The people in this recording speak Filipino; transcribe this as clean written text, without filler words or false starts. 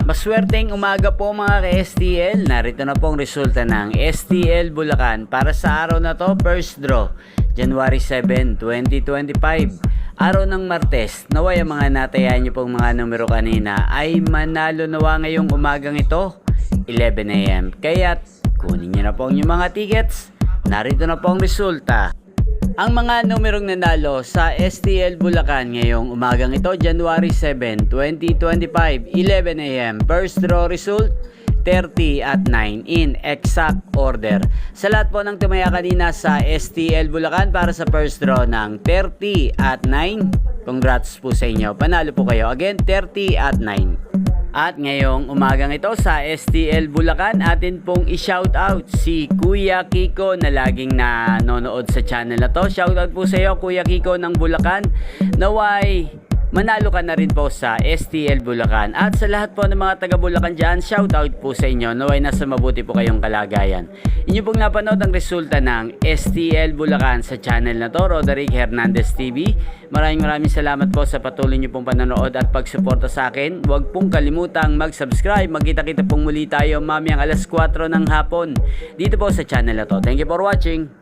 Maswerteng umaga po mga ka-STL. Narito na po ang resulta ng STL Bulacan para sa araw na to. First draw, January 7, 2025. Araw ng Martes. Naway ang mga natayan nyo pong mga numero kanina ay manalo nawa ngayong umagang ito, 11 AM. Kaya't kunin nyo na po ang inyong mga tickets. Narito na po ang resulta. Ang mga numerong nanalo sa STL Bulacan ngayong umagang ito, January 7, 2025, 11 AM. First draw result, 30 at 9 in exact order. Sa lahat po ng tumaya kanina sa STL Bulacan para sa first draw ng 30 at 9, congrats po sa inyo. Panalo po kayo. Again, 30 at 9. At ngayong umagang ito sa STL Bulacan, atin pong i-shoutout si Kuya Kiko na laging nanonood sa channel na to. Shoutout po sa iyo Kuya Kiko ng Bulacan. Naway manalo ka na rin po sa STL Bulacan. At sa lahat po ng mga taga Bulacan dyan, shoutout po sa inyo. Naway nasa mabuti po kayong kalagayan. Inyo pong napanood ang resulta ng STL Bulacan sa channel na to, Roderick Hernandez TV. Maraming salamat po sa patuloy nyo pong panonood at pagsuporta sa akin. Huwag pong kalimutang mag-subscribe. Magkita-kita pong muli tayo mamayang alas 4 ng hapon dito po sa channel na to. Thank you for watching.